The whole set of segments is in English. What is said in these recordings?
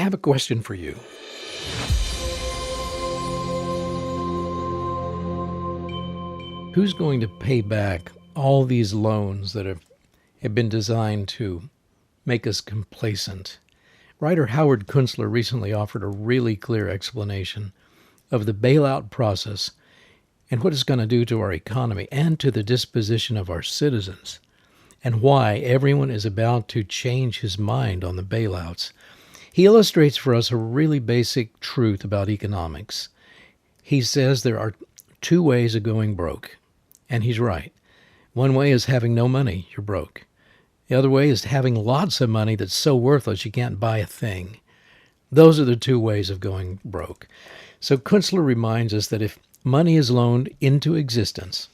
have a question for you. Who's going to pay back all these loans that have been designed to make us complacent? Writer Howard Kunstler recently offered a really clear explanation of the bailout process and what it's going to do to our economy and to the disposition of our citizens, and why everyone is about to change his mind on the bailouts. He illustrates for us a really basic truth about economics. He says there are two ways of going broke, and he's right. One way is having no money, you're broke. The other way is having lots of money that's so worthless you can't buy a thing. Those are the two ways of going broke. So Kunstler reminds us that if money is loaned into existence,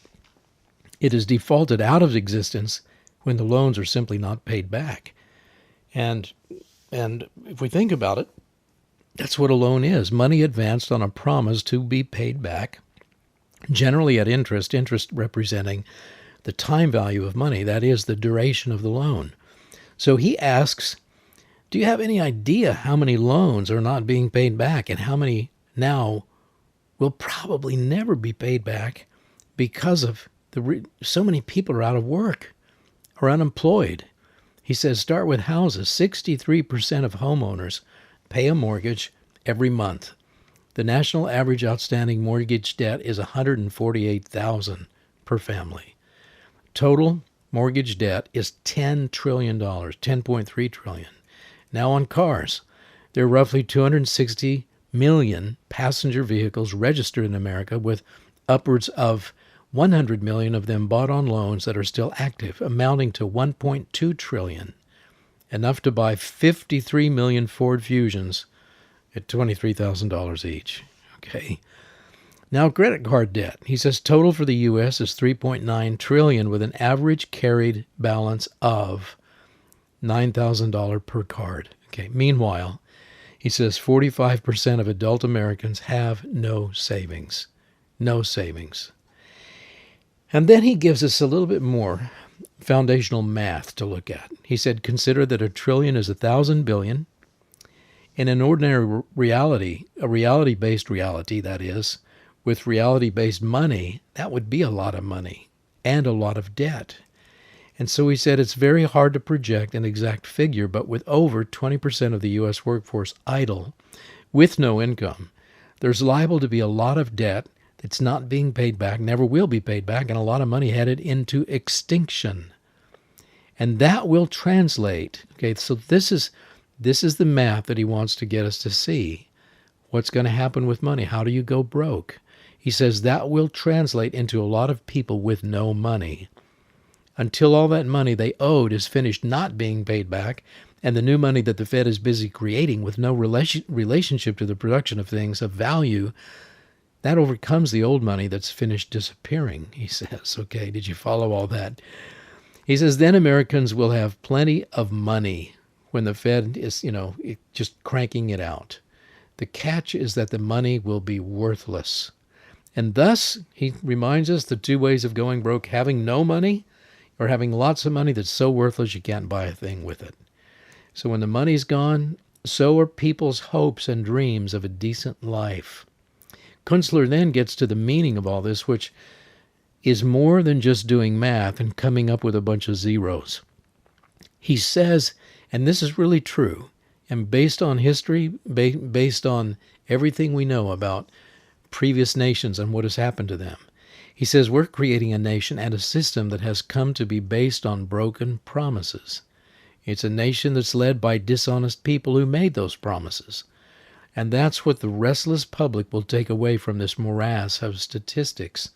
it is defaulted out of existence when the loans are simply not paid back. And if we think about it, that's what a loan is. Money advanced on a promise to be paid back, generally at interest representing the time value of money, that is, the duration of the loan. So he asks, do you have any idea how many loans are not being paid back and how many now will probably never be paid back because of so many people are out of work or unemployed? He says, start with houses. 63% of homeowners pay a mortgage every month. The national average outstanding mortgage debt is $148,000 per family. Total mortgage debt is $10 trillion, $10.3 trillion. Now on cars, there are roughly 260 million passenger vehicles registered in America, with upwards of 100 million of them bought on loans that are still active, amounting to $1.2 trillion, enough to buy 53 million Ford Fusions at $23,000 each. Okay. Now, credit card debt. He says total for the U.S. is $3.9 trillion with an average carried balance of $9,000 per card. Okay. Meanwhile, he says 45% of adult Americans have no savings. No savings. And then he gives us a little bit more foundational math to look at. He said, consider that a trillion is 1,000 billion. In an ordinary reality, a reality-based reality, that is, with reality-based money, that would be a lot of money and a lot of debt. And so he said it's very hard to project an exact figure, but with over 20% of the U.S. workforce idle with no income, there's liable to be a lot of debt that's not being paid back, never will be paid back, and a lot of money headed into extinction. And that will translate. Okay, so this is the math that he wants to get us to see. What's going to happen with money? How do you go broke? He says that will translate into a lot of people with no money until all that money they owed is finished not being paid back, and the new money that the Fed is busy creating with no relationship to the production of things of value, that overcomes the old money that's finished disappearing, he says. Okay, did you follow all that? He says then Americans will have plenty of money when the Fed is, just cranking it out. The catch is that the money will be worthless. And thus, he reminds us the two ways of going broke: having no money or having lots of money that's so worthless you can't buy a thing with it. So when the money's gone, so are people's hopes and dreams of a decent life. Kunstler then gets to the meaning of all this, which is more than just doing math and coming up with a bunch of zeros. He says, and this is really true, and based on history, based on everything we know about previous nations and what has happened to them, he says we're creating a nation and a system that has come to be based on broken promises. It's a nation that's led by dishonest people who made those promises. And that's what the restless public will take away from this morass of statistics.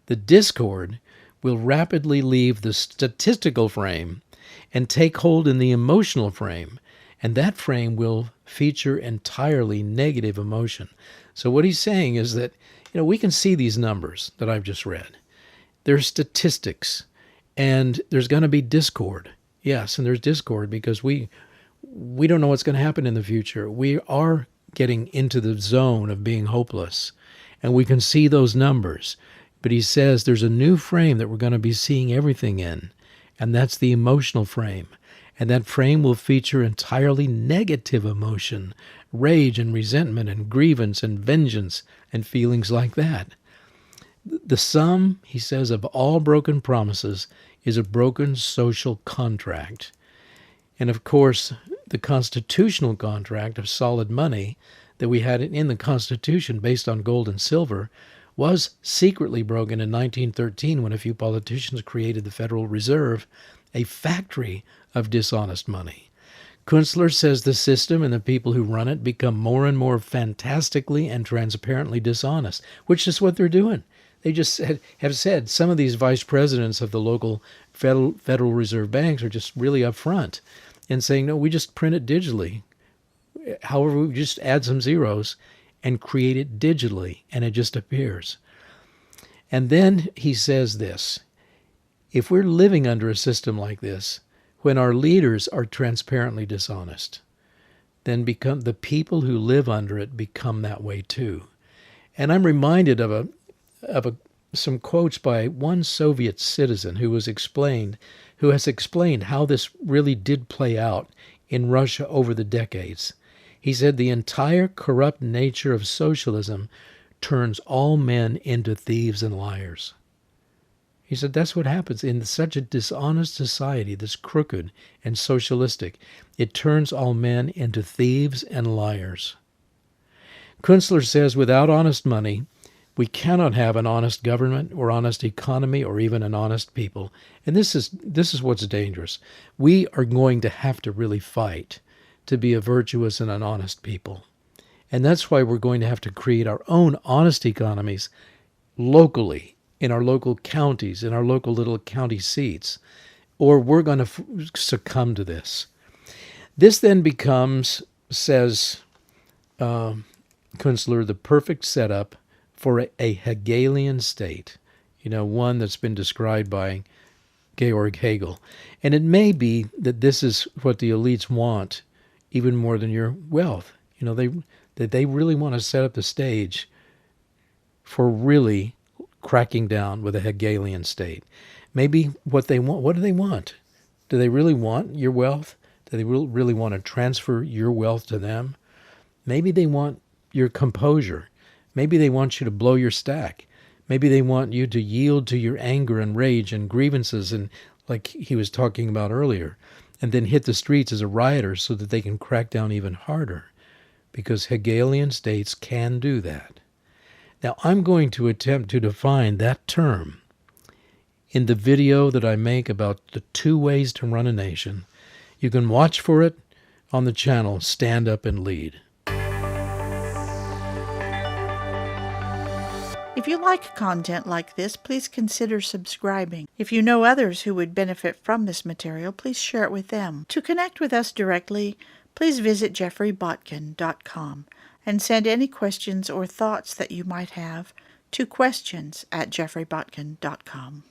The discord will rapidly leave the statistical frame and take hold in the emotional frame, and that frame will feature entirely negative emotion. So what he's saying is that, we can see these numbers that I've just read. There's statistics, and there's going to be discord. Yes, and there's discord because we don't know what's going to happen in the future. We are getting into the zone of being hopeless, and we can see those numbers. But he says there's a new frame that we're going to be seeing everything in, and that's the emotional frame. And that frame will feature entirely negative emotion, rage and resentment and grievance and vengeance and feelings like that. The sum, he says, of all broken promises is a broken social contract. And of course, the constitutional contract of solid money that we had in the Constitution based on gold and silver was secretly broken in 1913 when a few politicians created the Federal Reserve, a factory of dishonest money. Kunstler says the system and the people who run it become more and more fantastically and transparently dishonest, which is what they're doing. They just have said some of these vice presidents of the local Federal Reserve banks are just really upfront and saying, no, we just print it digitally. However, we just add some zeros and create it digitally, and it just appears. And then he says this: if we're living under a system like this, when our leaders are transparently dishonest, then the people who live under it become that way too. And I'm reminded of some quotes by one Soviet citizen who has explained how this really did play out in Russia over the decades. He said the entire corrupt nature of socialism turns all men into thieves and liars. He said that's what happens in such a dishonest society that's crooked and socialistic. It turns all men into thieves and liars. Kunstler says without honest money, we cannot have an honest government or honest economy or even an honest people. And this is what's dangerous. We are going to have to really fight to be a virtuous and an honest people. And that's why we're going to have to create our own honest economies locally, in our local counties, in our local little county seats, or we're going to succumb to this. This then becomes, says Kunstler, the perfect setup for a Hegelian state, one that's been described by Georg Hegel. And it may be that this is what the elites want even more than your wealth. They really want to set up the stage for really cracking down with a Hegelian state. Maybe what do they want? Do they really want your wealth? Do they really want to transfer your wealth to them? Maybe they want your composure. Maybe they want you to blow your stack. Maybe they want you to yield to your anger and rage and grievances, and like he was talking about earlier, and then hit the streets as a rioter so that they can crack down even harder, because Hegelian states can do that. Now, I'm going to attempt to define that term in the video that I make about the 2 ways to run a nation. You can watch for it on the channel Stand Up and Lead. If you like content like this, please consider subscribing. If you know others who would benefit from this material, please share it with them. To connect with us directly, please visit jeffreybotkin.com and send any questions or thoughts that you might have to questions@jeffreybotkin.com.